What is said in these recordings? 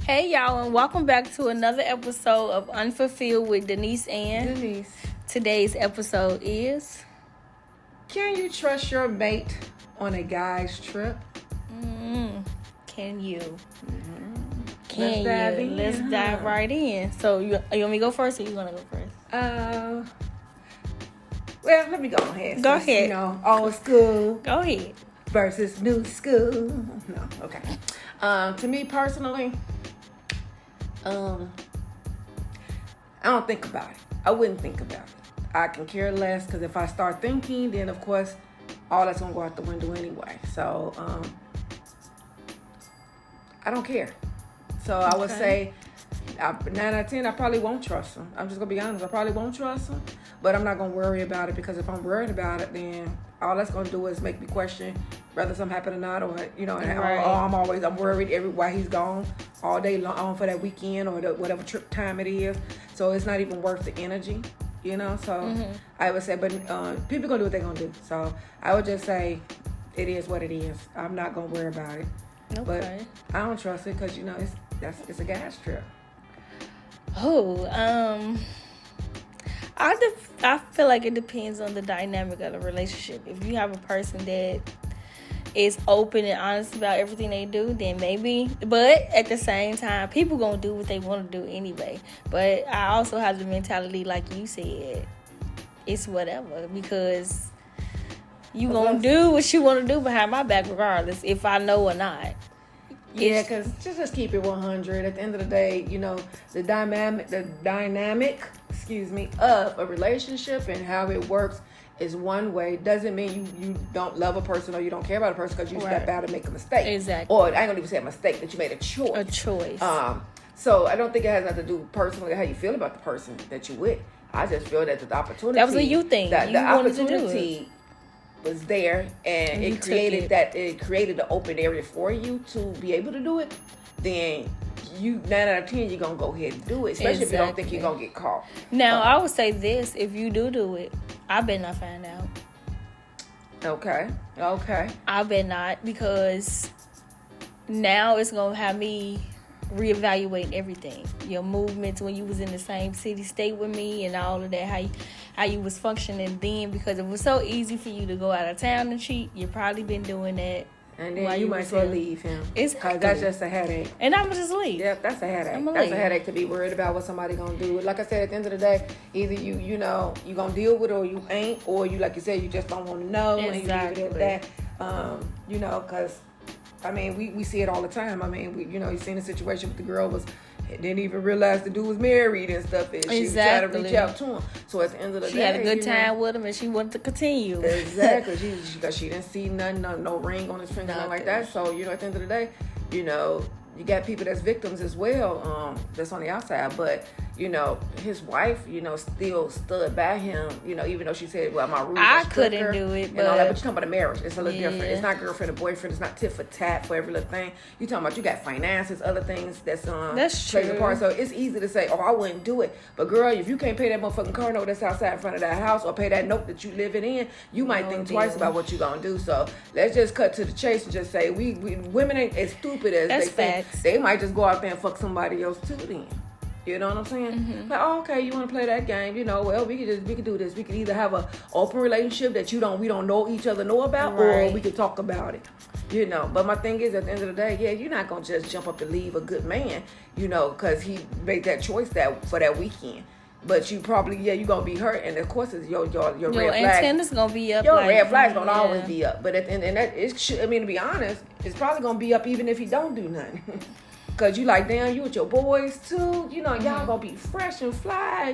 Hey y'all, and welcome back to another episode of Unfulfilled with Denise and Denise, today's episode is can you trust your mate on a guy's trip? Can you? Let's dive in, Let's dive right in. So you want me to go first, or you want to go first? Well, let me go ahead. Go ahead. You know, old school Go ahead. versus new school. No, okay. To me personally, I don't think about it. I wouldn't think about it. I can care less, because if I start thinking, then of course, all that's gonna go out the window anyway. So, I don't care. So I would say 9 out of 10, I probably won't trust them. I'm just going to be honest. I probably won't trust them, but I'm not going to worry about it, because if I'm worried about it, then all that's going to do is make me question whether something happened or not, or, you know, Right. I'm worried while he's gone all day long for that weekend or whatever trip time it is. So it's not even worth the energy, you know? So I would say, but people going to do what they're going to do. So I would just say it is what it is. I'm not going to worry about it. Okay. But I don't trust it, because, you know, it's a gas trip. I feel like it depends on the dynamic of the relationship. If you have a person that is open and honest about everything they do, then maybe. But at the same time, people gonna do what they want to do anyway. But I also have the mentality, like you said, it's whatever, because you gonna do what you want to do behind my back, regardless if I know or not. Yeah, because just keep it 100. At the end of the day, you know, the dynamic, of a relationship and how it works is one way. Doesn't mean you don't love a person or you don't care about a person because you step out and make a mistake. Exactly. Or I ain't gonna even say a mistake, that you made a choice. A choice. So I don't think it has nothing to do personally how you feel about the person that you with. I just feel that the opportunity, that was a you thing. That you the wanted to do opportunity it. was there, and it created the open area for you to be able to do it. Then 9 out of 10, you're gonna go ahead and do it, especially if you don't think you're gonna get caught. Now I would say this: if you do it, I better not find out. Okay. I bet not, because now it's gonna have me reevaluate everything. Your movements when you was in the same city, state with me, and all of that. How you was functioning then, because it was so easy for you to go out of town and cheat. You probably been doing that. And then you might as well leave him. Exactly. Because that's just a headache. And I'm just leave. Yep, that's a headache. That's a headache to be worried about what somebody gonna do. Like I said, at the end of the day, either you know, you gonna deal with it or you ain't, or you, like you said, you just don't want to know. Exactly. And you leave it at that. You know, because I mean, we see it all the time. I mean, you seen a situation with the girl didn't even realize the dude was married and stuff. And she was trying to reach out to him. So at the end of the day, she had a good time with him, and she wanted to continue. Exactly. she didn't see nothing, no ring on his finger, nothing like that. So at the end of the day, you got people that's victims as well. That's on the outside, but his wife, still stood by him. Even though she said, "Well, my rules." I couldn't do it, but you're talking about a marriage. It's a little different. It's not girlfriend and boyfriend. It's not tit for tat for every little thing. You talking about you got finances, other things that's plays a part. So it's easy to say, "Oh, I wouldn't do it." But girl, if you can't pay that motherfucking car note that's outside in front of that house, or pay that note that you living in, you might think twice about what you gonna do. So let's just cut to the chase and just say, we women ain't as stupid as that's they think. facts. They might just go out there and fuck somebody else too then. You know what I'm saying? Mm-hmm. Like, okay, you want to play that game? Well, we could do this. We could either have a open relationship that we don't know each other about, right, or we could talk about it. But my thing is, at the end of the day, you're not gonna just jump up and leave a good man, because he made that choice for that weekend. But you probably, you're gonna be hurt, and of course, it's your red flag. Your antenna's gonna be up. Your red flag's gonna always be up. But at the end, and that is, to be honest, it's probably gonna be up even if he don't do nothing. Cause you like, damn, you with your boys too. Y'all gonna be fresh and fly.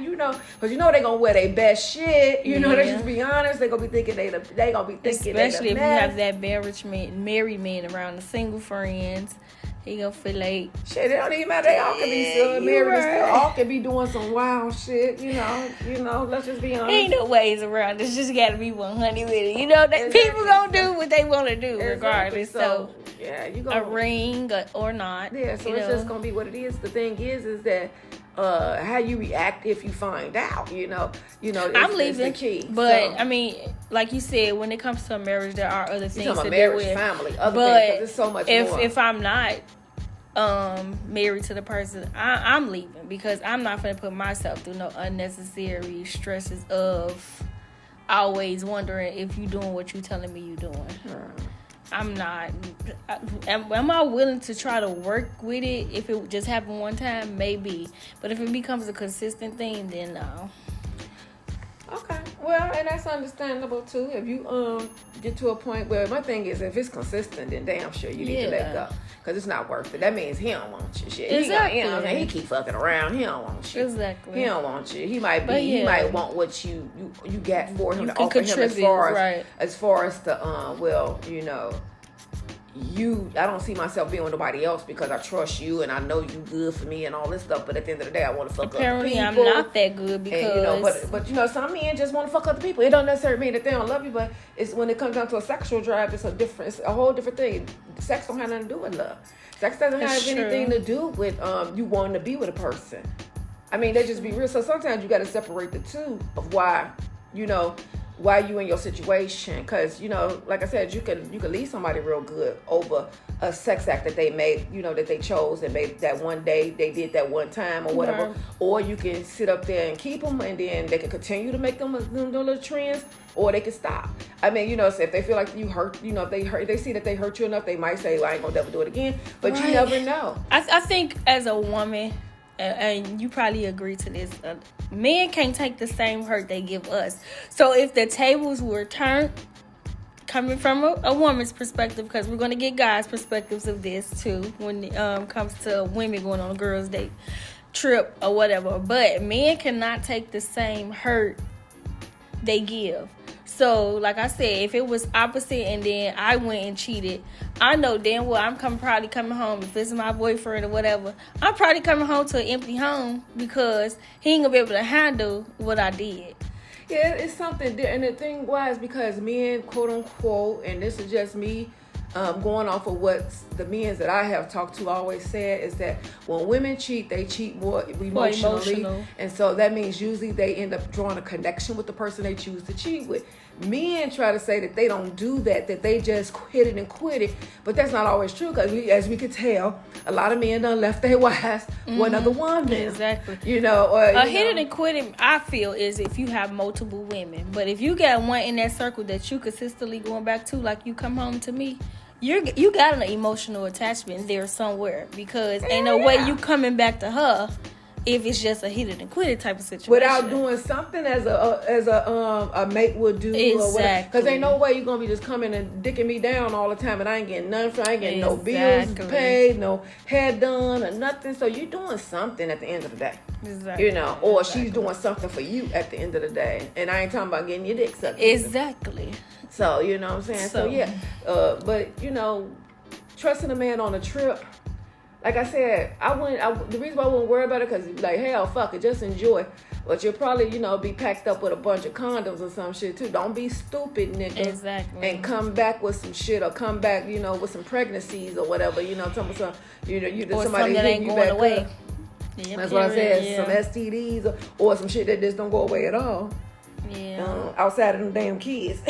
Cause they gonna wear their best shit. They just be honest. They gonna be thinking they gonna be thinking. Especially if you have that married man around the single friends. He gonna feel like shit. It don't even matter. They all can be still married. Right. Still all can be doing some wild shit. Let's just be honest. Ain't no ways around. It's just gotta be 100 with it. Exactly. People gonna do what they want to do regardless. So you gonna a ring or not. Yeah. So it's just gonna be what it is. The thing is that. How you react if you find out, I'm leaving, the key. But I mean, like you said, when it comes to a marriage, there are other things to marriage, do with family, other things. There's so much more. If I'm not married to the person, I'm leaving, because I'm not gonna put myself through no unnecessary stresses of always wondering if you doing what you telling me you doing. I'm not. Am I willing to try to work with it if it just happened one time? Maybe. But if it becomes a consistent thing, then no. Okay. Well, and that's understandable too. If you get to a point where, my thing is, if it's consistent, then damn sure you need to let go, because it's not worth it. That means he don't want you. Shit. Exactly. He keep fucking around. He don't want you. Exactly. He don't want you. He might be. He might want what you got for him to offer him, as far as the I don't see myself being with nobody else because I trust you and I know you good for me and all this stuff. But at the end of the day, I want to fuck Apparently other people. I'm not that good because and, but some men just want to fuck other people. It don't necessarily mean that they don't love you, but it's when it comes down to a sexual drive, it's a whole different thing. Sex don't have nothing to do with love. Sex doesn't have anything to do with you wanting to be with a person. I mean, they just be real. So sometimes you got to separate the two of why you in your situation, because like I said, you can leave somebody real good over a sex act that they made, that they chose and made that one day, they did that one time or whatever. Right. Or you can sit up there and keep them, and then they can continue to make them little trends, or they can stop. I mean, so if they feel like you hurt, if they see that they hurt you enough, they might say, well, I ain't gonna never do it again. But you never know. I think as a woman, and you probably agree to this, men can't take the same hurt they give us. So if the tables were turned, coming from a woman's perspective, because we're going to get guys' perspectives of this too when it comes to women going on a girls' date trip or whatever, but men cannot take the same hurt they give. So, like I said, if it was opposite and then I went and cheated, I know damn well I'm probably coming home. If this is my boyfriend or whatever, I'm probably coming home to an empty home because he ain't gonna be able to handle what I did. Yeah, it's something different. And the thing was, because men, quote unquote, and this is just me going off of what the men that I have talked to always said, is that when women cheat, they cheat more emotionally. And so that means usually they end up drawing a connection with the person they choose to cheat with. Men try to say that they don't do that they just hit it and quit it. But that's not always true, because as we could tell, a lot of men done left their wives with another woman. Exactly. Hit it and quit it, I feel, is if you have multiple women. But if you got one in that circle that you consistently going back to, like you come home to me, you got an emotional attachment there somewhere, because ain't no way you coming back to her if it's just a hit it and quit it type of situation. Without doing something as a mate would do. Exactly. Or whatever. Because ain't no way you're going to be just coming and dicking me down all the time and I ain't getting nothing from, I ain't getting no bills paid, no hair done or nothing. So you're doing something at the end of the day. Exactly. Or she's doing something for you at the end of the day. And I ain't talking about getting your dick sucked. Exactly. So, you know what I'm saying? So yeah. But, trusting a man on a trip, like I said, the reason why I wouldn't worry about it, because like, hell, fuck it, just enjoy. But you'll probably, be packed up with a bunch of condoms or some shit too. Don't be stupid, nigga. Exactly. And come back with some shit, or come back, with some pregnancies or whatever. Somebody somebody that ain't going away. Yeah, that's what I said. Yeah. Some STDs or some shit that just don't go away at all. Yeah. Outside of them damn kids.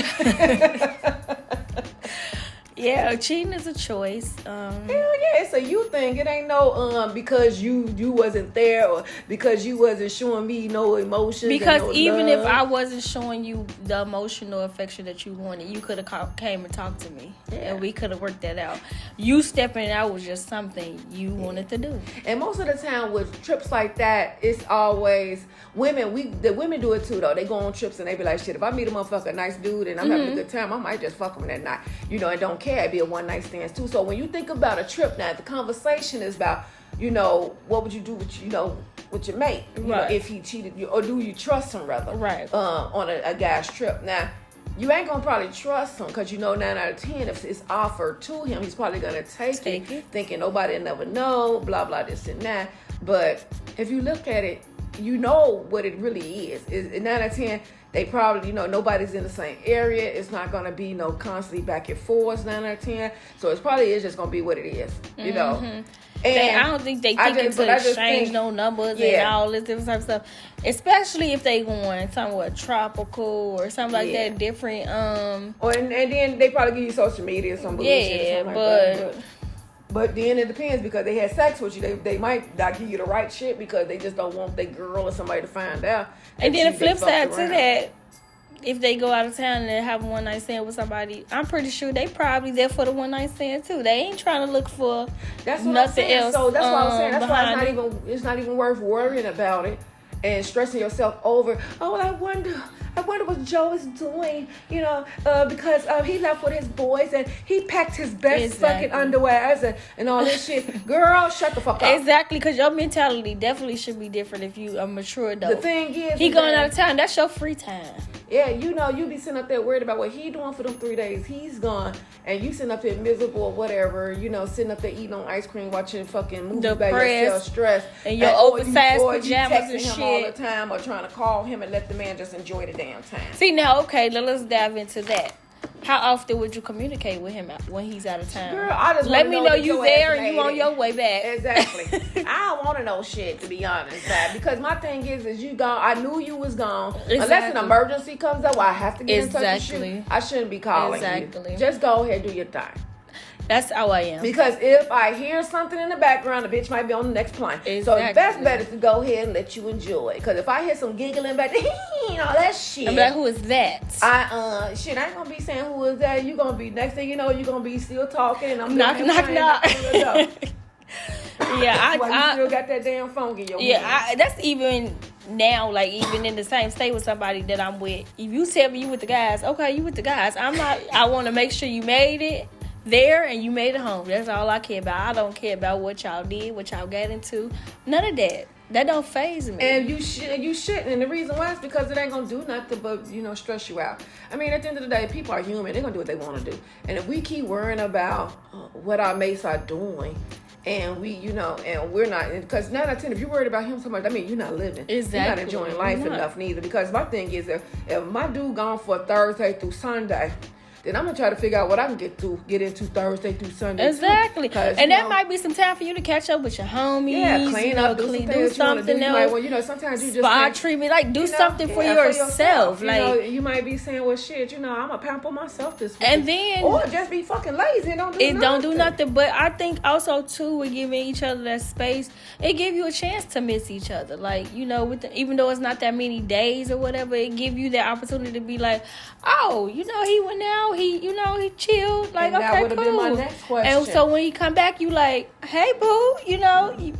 Yeah, cheating is a choice. Hell yeah, it's a you thing. It ain't no because you wasn't there, or because you wasn't showing me no emotion. Because no even love. if I wasn't showing you the emotional affection that you wanted, you could have came and talked to me, and we could have worked that out. You stepping out was just something you wanted to do. And most of the time with trips like that, it's always women. The women do it too, though. They go on trips and they be like, shit, if I meet a motherfucker, nice dude, and I'm having a good time, I might just fuck him that night, and don't care. It'd be a one night stand too. So when you think about a trip now, the conversation is about, what would you do with with your mate, if he cheated you, or do you trust him rather, on a guy's trip. Now you ain't gonna probably trust him, because 9 out of 10, if it's offered to him, he's probably gonna take it, thinking nobody will never know, blah blah this and that. But if you look at it, what it really is 9 out of 10. They probably, nobody's in the same area. It's not going to be no constantly back and forth 9 out of 10. So it's probably just going to be what it is, And I don't think they think to exchange no numbers and all this different type of stuff. Especially if they going somewhere tropical or something like that, different. And then they probably give you social media or some bullshit or something like that. But then it depends because they had sex with you. They might not give you the right shit because they just don't want their girl or somebody to find out. And then the flip side to that, if they go out of town and have a one night stand with somebody, I'm pretty sure they probably there for the one night stand too. They ain't trying to look for nothing else. So that's what I'm saying. That's why it's not even worth worrying about it and stressing yourself over. Oh, I wonder what Joe is doing, because he left with his boys and he packed his best fucking underwear and all this shit. Girl, shut the fuck up. Exactly, because your mentality definitely should be different if you are mature adult. The thing is, he going out of town. That's your free time. Yeah, you be sitting up there worried about what he doing for them 3 days. He's gone, and you sitting up there miserable or whatever, sitting up there eating on ice cream, watching fucking movies by yourself, stressed. And your oversized pajamas and shit. Him all the time or trying to call him and let the man just enjoy the damn time. See, now, okay, let's dive into that. How often would you communicate with him when he's out of town? Girl, I just let me know you there and you on your way back. Exactly. I don't want to know shit, to be honest, because my thing is you gone. I knew you was gone. Exactly. Unless an emergency comes up, I have to get in touch with you. I shouldn't be calling you. Just go ahead, do your thing. That's how I am. Because if I hear something in the background, the bitch might be on the next plane. Exactly. So the best bet is to go ahead and let you enjoy. Because if I hear some giggling back there, that shit. I'm like, who is that? I ain't gonna be saying who is that. You gonna be, next thing you know, you're gonna be still talking and I'm knock. Yeah, I still got that damn phone in your hand. That's even now, like even in the same state with somebody that I'm with. If you tell me you with the guys, okay, you with the guys. I want to make sure you made it there and you made it home. That's all I care about. I don't care about what y'all did, what y'all got into. None of that. That don't faze me. And you shouldn't. And the reason why is because it ain't gonna do nothing but stress you out. I mean, at the end of the day, people are human. They're gonna do what they want to do. And if we keep worrying about what our mates are doing, and and we're not, because 9 out of 10, if you're worried about him so much, I mean, you're not living. Exactly. You're not enjoying life enough neither. Because my thing is, if my dude gone for Thursday through Sunday, then I'm gonna try to figure out what I can get into Thursday through Sunday. Exactly, and that might be some time for you to catch up with your homies. Yeah, clean up, do something else. Sometimes you just spa treatment, like do something for yourself. Like you might be saying, well, shit, I'm gonna pamper myself this week, and then or just be fucking lazy and don't do nothing. But I think also too, with giving each other that space, it give you a chance to miss each other. Like even though it's not that many days or whatever, it give you that opportunity to be like, oh, he went out. He chilled. Like, and that would have been my next question. And so when you come back, you like, hey, boo,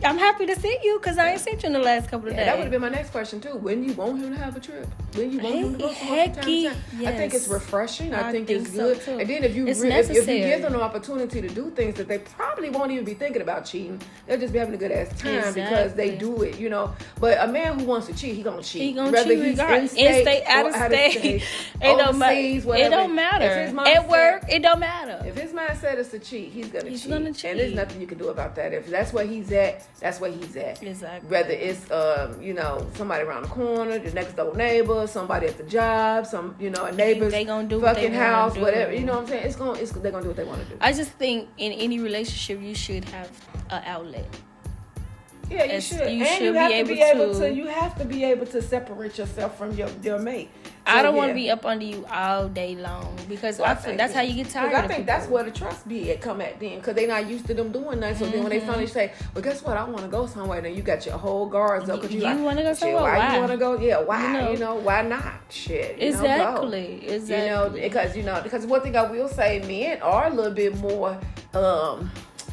I'm happy to see you because I ain't seen you in the last couple of days. That would have been my next question, too. When you want him to have a trip? When you want him to go somewhere from time to time? Yes. I think it's refreshing. I think it's good. So and then if you give them an opportunity to do things that they probably won't even be thinking about cheating, they'll just be having a good ass time because they do it, But a man who wants to cheat, he gonna cheat. He gonna cheat regardless. In-state, out-of-state. It don't matter. At work, it don't matter. If his mindset is to cheat, he's gonna cheat. And there's nothing you can do about that. If that's where he's at, that's where he's at. Exactly. Whether it's somebody around the corner, the next door neighbor, somebody at the job, a neighbor's fucking house, whatever. You know what I'm saying? They're gonna do what they want to do. I just think in any relationship you should have an outlet. Yeah, you should. And you have to be able to separate yourself from your mate. I don't want to be up under you all day long because that's how you get tired. I think that's where the trust come at then, because they're not used to them doing that. So then when they finally say, "Well, guess what? I want to go somewhere," then you got your whole guards up because you want to go somewhere. Why you want to go? Yeah, why? Why not? Shit. Exactly. Because one thing I will say, men are a little bit more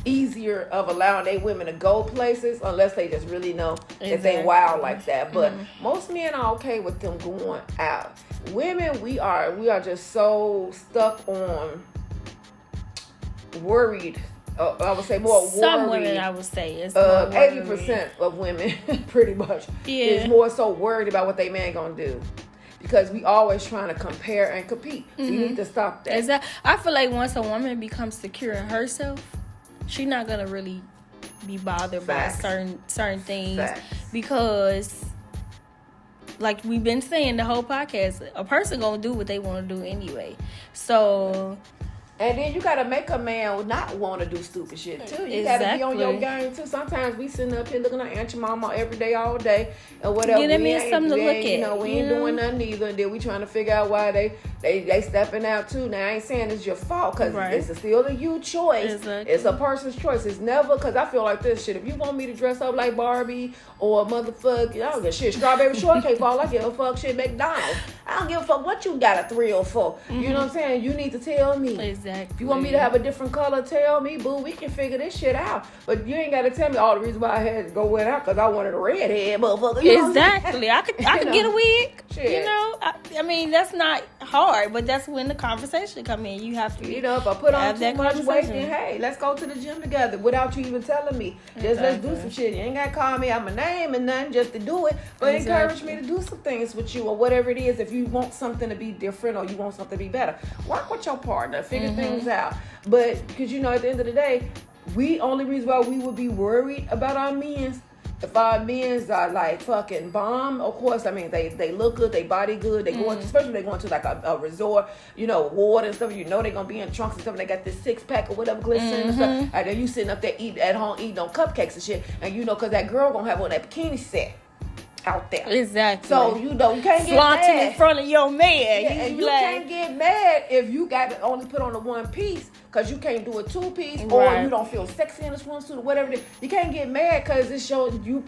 easier of allowing their women to go places unless they just really know if they wild like that. But most men are okay with them going out. Women, we are just so stuck on worried. I would say more worried. Some women, I would say, it's 80% of women, pretty much, is more so worried about what they man gonna do. Because we always trying to compare and compete. We need to stop that. I feel like once a woman becomes secure in herself, she's not gonna really be bothered by certain things. Because, like we've been saying the whole podcast, a person gonna do what they want to do anyway. So, and then you gotta make a man not want to do stupid shit too. You gotta be on your game too. Sometimes we sitting up here looking at Aunt your mama every day, all day, and whatever. Yeah, that means something to look at. We ain't doing nothing either. And then we trying to figure out why they stepping out too. Now I ain't saying it's your fault because it's still a you choice. Exactly. It's a person's choice. It's never because I feel like this shit. If you want me to dress up like Barbie or motherfucker, I don't give a shit. Strawberry shortcake for all I give a fuck. Shit, McDonald's. I don't give a fuck what you got a thrill for. Mm-hmm. You know what I'm saying? You need to tell me. Exactly. If you want me to have a different color, tell me, boo. We can figure this shit out. But you ain't got to tell me all the reason why I had to go with out because I wanted a redhead, motherfucker. You know exactly. I could get a wig. Shit. You know, I mean that's not hard, but that's when the conversation come in. You have to, if I put on too much weight, then hey, let's go to the gym together without you even telling me. Just let's do some shit. You ain't gotta call me out my name and nothing just to do it, but encourage me to do some things with you or whatever it is. If you want something to be different or you want something to be better, work with your partner, figure things out. But because at the end of the day, only reason why we would be worried about our men's. If our men's are like fucking bomb, of course, I mean, they look good, they body good, they going, especially they going to like a resort, water and stuff, they gonna be in trunks and stuff, and they got this 6-pack or whatever glistening and stuff, and then you sitting up there at home eating on cupcakes and shit, and because that girl gonna have on that bikini set out there. Exactly. So, you can't get flaunting mad. in front of your man. Yeah, and you can't get mad if you got to only put on a one piece because you can't do a 2-piece or you don't feel sexy in a swimsuit or whatever it is. You can't get mad because it shows you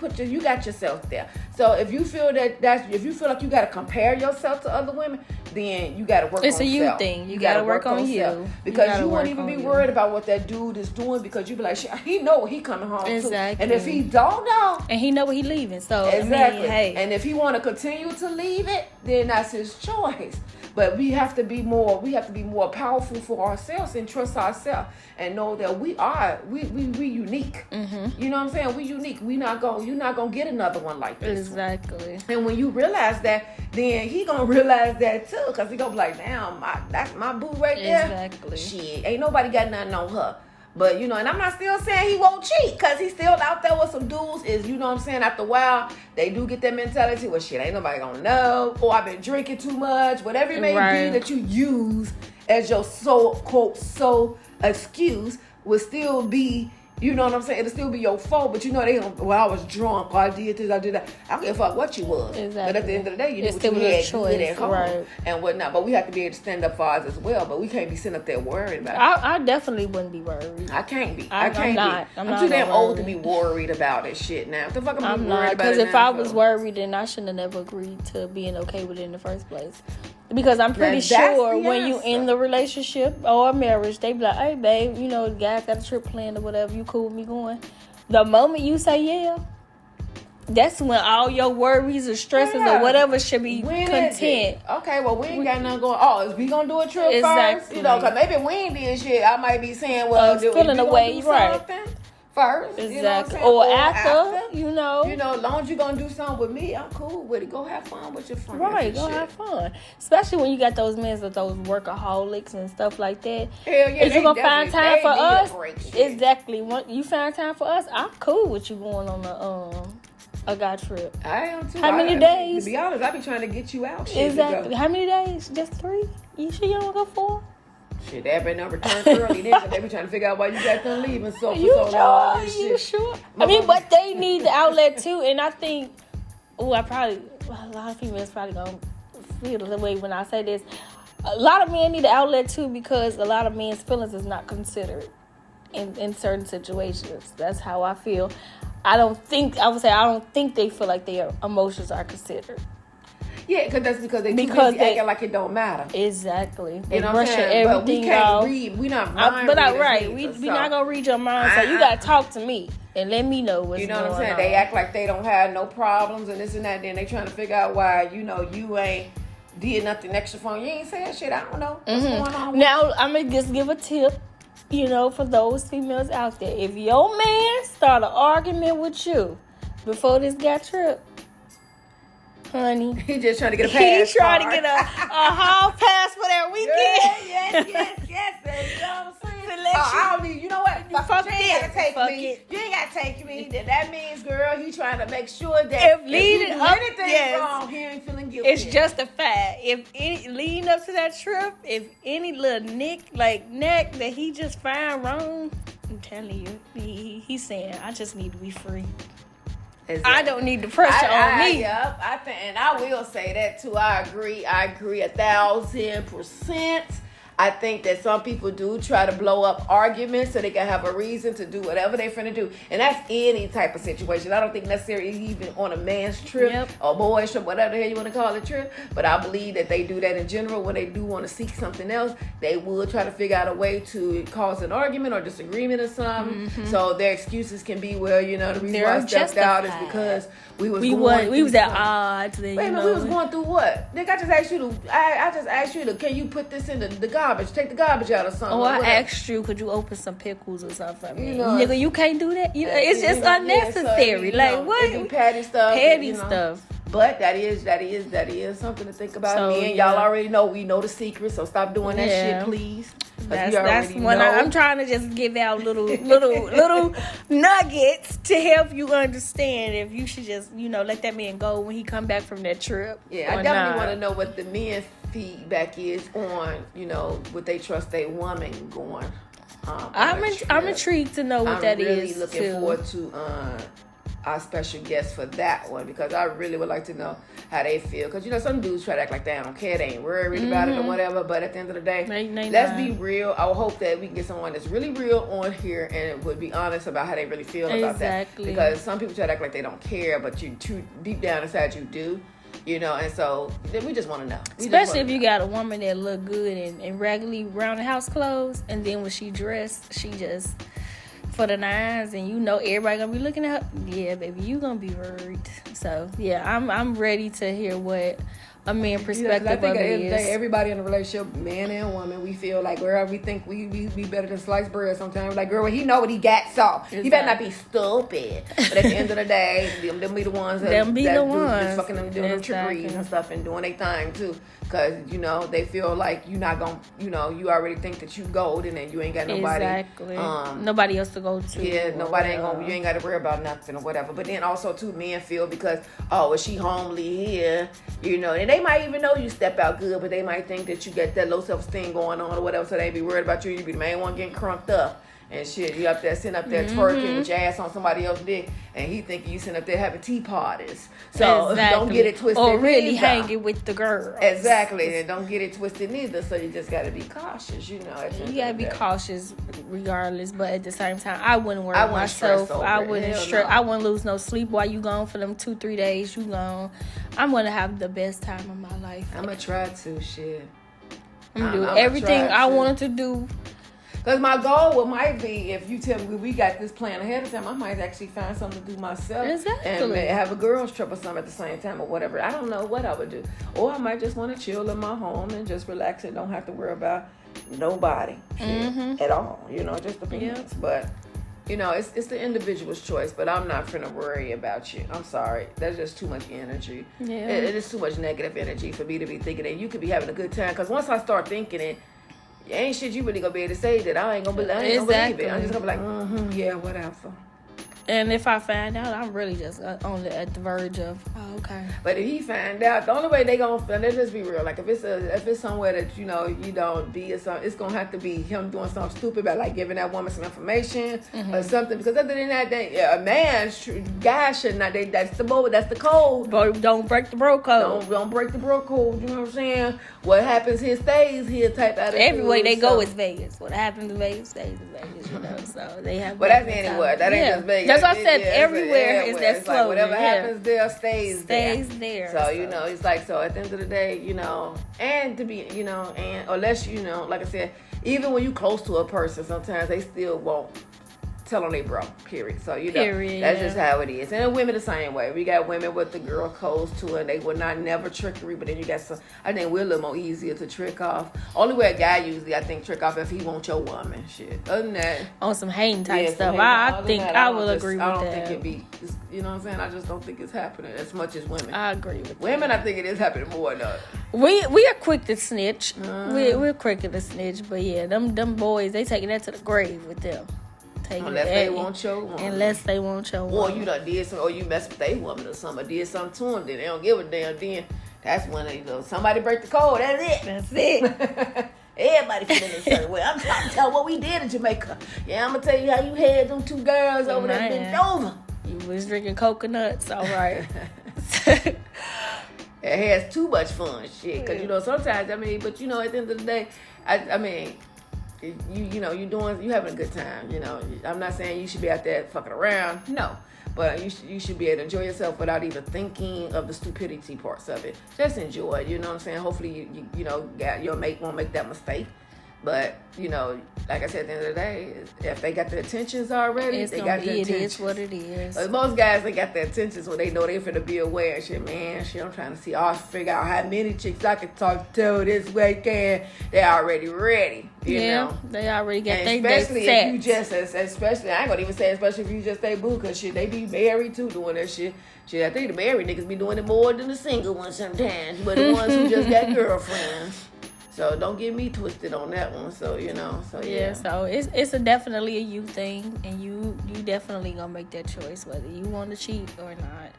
got yourself there. So if you feel if you feel like you got to compare yourself to other women, then you got to work on yourself. It's a you thing. You got to work on you. Because you wouldn't even be worried about what that dude is doing because you be like, he know what he coming home to. And if he don't know. And he know what he leaving. So, exactly. I mean, hey. And if he want to continue to leave it, then that's his choice. But we have to be more powerful for ourselves and trust ourselves and know that we unique. Mm-hmm. You know what I'm saying? We unique. You're not gonna get another one like this. Exactly. And when you realize that, then he gonna realize that too, because he gonna be like, damn, that's my boo right there. Exactly. Shit, ain't nobody got nothing on her. But, and I'm not still saying he won't cheat because he's still out there with some dudes after a while, they do get that mentality, well, shit, ain't nobody gonna know, or I've been drinking too much, whatever it may be that you use as your so excuse will still be, you know what I'm saying? It'll still be your fault, but they don't, well, I was drunk, or I did this, I did that. I don't give a fuck what you was. Exactly. But at the end of the day, you did what you had good at home and whatnot. But we have to be able to stand up for ours as well. But we can't be sitting up there worried about it. I definitely wouldn't be worried. I can't be. I'm too damn old to be worried about this shit now. What the fuck am I worried about? Because if I was worried, then I shouldn't have never agreed to being okay with it in the first place. Because I'm pretty sure when you in the relationship or marriage, they be like, hey, babe, the guy got a trip planned or whatever. You cool with me going? The moment you say yeah, that's when all your worries or stresses or whatever should be content. Okay, well, we ain't got nothing going. Oh, is we going to do a trip first? Because maybe we ain't did shit. I might be saying, well, feeling the way, right. First, exactly, or after, as long as you're gonna do something with me, I'm cool with it. Go have fun with your friends. Right, go have fun. Especially when you got those men with those workaholics and stuff like that. Hell yeah, if you're gonna find time for us, exactly. When you find time for us, I'm cool with you going on a guy trip. I am too. How many days? To be honest, I be trying to get you out. Exactly. How many days? Just 3? You sure you don't go 4? Shit, they been returned early then, but they be trying to figure out why you got them leaving so long. You sure? I mean, but they need the outlet too, and I think, a lot of females probably gonna feel the way when I say this. A lot of men need the outlet too because a lot of men's feelings is not considered in certain situations. That's how I feel. I don't think they feel like their emotions are considered. Yeah, that's because they acting like it don't matter. Exactly. They brushing everything off. But we can't read. We not mind. We're not gonna read your mind. So you gotta talk to me and let me know what's going on. You know what I'm saying? They act like they don't have no problems and this and that. Then they trying to figure out why you ain't did nothing extra for you. You ain't saying shit. I don't know what's going on. Now I'm gonna just give a tip. For those females out there, if your man start an argument with you before this guy trip. Honey, he just trying to get a pass. He's trying to get a hall pass for that weekend. Yes. You know what I'm saying? I don't need. You know what? You ain't gotta take me. You ain't gotta take me. That means, girl, he trying to make sure that if anything wrong, he ain't feeling guilty. It's just a fact. If leading up to that trip, if any little neck that he just find wrong, I'm telling you, he's saying, I just need to be free. I don't need the pressure on me. Yep. I think, and I will say that too. I agree 1,000%. I think that some people do try to blow up arguments so they can have a reason to do whatever they're finna do. And that's any type of situation. I don't think necessarily even on a man's trip or boy's trip, whatever the hell you want to call it trip. But I believe that they do that in general. When they do want to seek something else, they will try to figure out a way to cause an argument or disagreement or something. Mm-hmm. So their excuses can be, well, you know, the reason why I stepped out is because we was at odds. Then, wait a minute, we was going through what? Nick, I just asked you to, can you put this in the garbage? Take the garbage out or something. Oh, I asked you, could you open some pickles or something for me? You know, nigga, you can't do that. You know, it's just unnecessary. Yeah, so, what? It be petty stuff. Stuff. But that is something to think about. Me and y'all already know. We know the secret, so stop doing that shit, please. That's one. I'm trying to just give out little nuggets to help you understand if you should just let that man go when he come back from that trip. Yeah, I definitely want to know what the men's feedback is on would they trust a woman going. I'm intrigued to know what that is. I'm really looking forward to our special guest for that one because I really would like to know how they feel because some dudes try to act like they don't care, they ain't worried about it or whatever, but at the end of the day, let's be real. I hope that we can get someone that's really real on here and would be honest about how they really feel about that, because some people try to act like they don't care, but you deep down inside you do. And so we just want to know. Especially if you got a woman that look good and raggedy round the house clothes, and then when she dressed, she just for the nines, and everybody gonna be looking at her. Yeah, baby, you gonna be worried. So yeah, I'm ready to hear what a man perspective I think of it is. Everybody in a relationship, man and woman, we feel like, girl, we think we better than sliced bread sometimes. Like, girl, he know what he got, so he better not be stupid. But at the end of the day, them be the ones that fucking them doing them trickeries and stuff and doing their thing too. Because, they feel like you're not going to, you already think that you golden and you ain't got nobody. Exactly. Nobody else to go to. Yeah, nobody you ain't got to worry about nothing or whatever. But then also, too, men feel because, is she homely here? And they might even know you step out good, but they might think that you got that low self-esteem going on or whatever, so they be worried about you. You be the main one getting crunked up. And shit, you up there sitting up there twerking with your ass on somebody else's dick, and he thinking you sitting up there having tea parties. So don't get it twisted. Or really hanging with the girls. Exactly, and don't get it twisted neither. So you just got to be cautious, You got to be cautious regardless, but at the same time, I wouldn't worry myself. I wouldn't stress. I wouldn't lose no sleep while you gone for them 2-3 days. You gone. I'm gonna have the best time of my life. I'm gonna try to shit. I'm gonna do everything I wanted to do. Because my goal might be, if you tell me we got this plan ahead of time, I might actually find something to do myself. Exactly. And have a girls trip or something at the same time or whatever. I don't know what I would do. Or I might just want to chill in my home and just relax and don't have to worry about nobody at all. Just depends. But, it's the individual's choice. But I'm not finna worry about you. I'm sorry. That's just too much energy. Yeah. It is too much negative energy for me to be thinking that you could be having a good time. Because once I start thinking it, ain't shit you really gonna be able to say that I ain't gonna believe it. I'm just gonna be like, yeah, whatever. And if I find out, I'm really just at the verge of, okay. But if he find out, the only way they gonna, let's just be real. Like if it's somewhere that you don't be or something, it's gonna have to be him doing something stupid about like giving that woman some information or something. Because other than that, a guy should not. That's the code. But don't break the bro code. Don't break the bro code. You know what I'm saying? What happens here stays here. Type attitude. Everywhere they go is Vegas. What happens in Vegas stays in Vegas. So they have. Well, that's anywhere. That ain't just Vegas. That's what I said. Everywhere is that slogan. Like whatever happens there stays there. So it's like, so at the end of the day, and to be, and unless like I said, even when you close to a person, sometimes they still won't tell on they bro, period. So that's just how it is. And women the same way. We got women with the girl close to her and they would not never trickery, but then you got some, I think we're a little more easier to trick off. Only way a guy usually I think trick off if he wants your woman. Shit. Other than that, on some hating type stuff. I think I will agree with that. I don't think it'd be, you know what I'm saying? I just don't think it's happening as much as women. I agree with women. I think it is happening more though. We are quick to snitch. We're quick to snitch, but yeah, them boys, they taking that to the grave with them. Unless they want your woman. Or you done did something, or you messed with their woman or something, or did something to them, then they don't give a damn. Then that's when somebody break the code. That's it. Everybody feeling a certain way. I'm trying to tell what we did in Jamaica. Yeah, I'm gonna tell you how you had them two girls over there bent over. You was drinking coconuts, all right. It has too much fun, shit. Because, you know, sometimes, I mean, but, you know, at the end of the day, I mean, you know, you having a good time, you know. I'm not saying you should be out there fucking around, no. But you should be able to enjoy yourself without even thinking of the stupidity parts of it. Just enjoy it, you know what I'm saying? Hopefully, you know, your mate won't make that mistake. But, you know, like I said, at the end of the day, if they got the intentions already, they got the intentions. It is what it is. But most guys, they got the intentions when they know they're finna be aware and shit. Man, shit, I'm trying to see, I'll figure out how many chicks I can talk to this weekend. They already ready, you know. They already got their especially if you just, especially, I ain't gonna even say especially if you just stay boo, because shit, they be married too doing that shit. Shit, I think the married niggas be doing it more than the single ones sometimes. But the ones who just got girlfriends. So don't get me twisted on that one. So, you know, so yeah. So it's definitely a you thing, and you definitely gonna make that choice whether you want to cheat or not.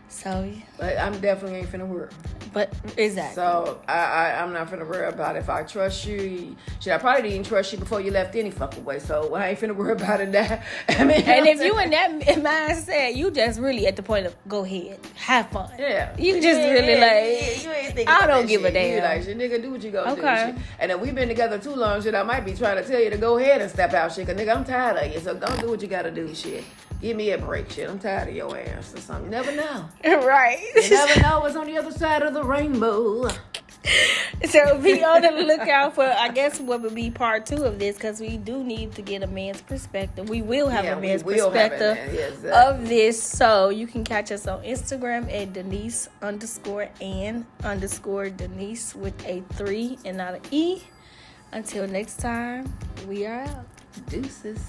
So, but I'm definitely ain't finna worry. But exactly. So I'm not finna worry about if I trust you. Shit, I probably didn't trust you before you left any fucking way. So I ain't finna worry about it now. I mean, and if you in that mindset, you just really at the point of go ahead, have fun. Yeah. You just really like. You ain't thinking I don't give a damn. You like, shit, nigga, do what you gonna do. Shit. And if we've been together too long, shit, I might be trying to tell you to go ahead and step out, shit. Cause nigga, I'm tired of you. So don't do what you gotta do, shit. Give me a break, shit. I'm tired of your ass or something. You never know. Right. You never know what's on the other side of the rainbow. So be on the lookout for, I guess, what would be part 2 of this, because we do need to get a man's perspective. We will have a man's perspective of this. So you can catch us on Instagram at Denise_Ann_Denise with a 3 and not an E. Until next time, we are out. Deuces.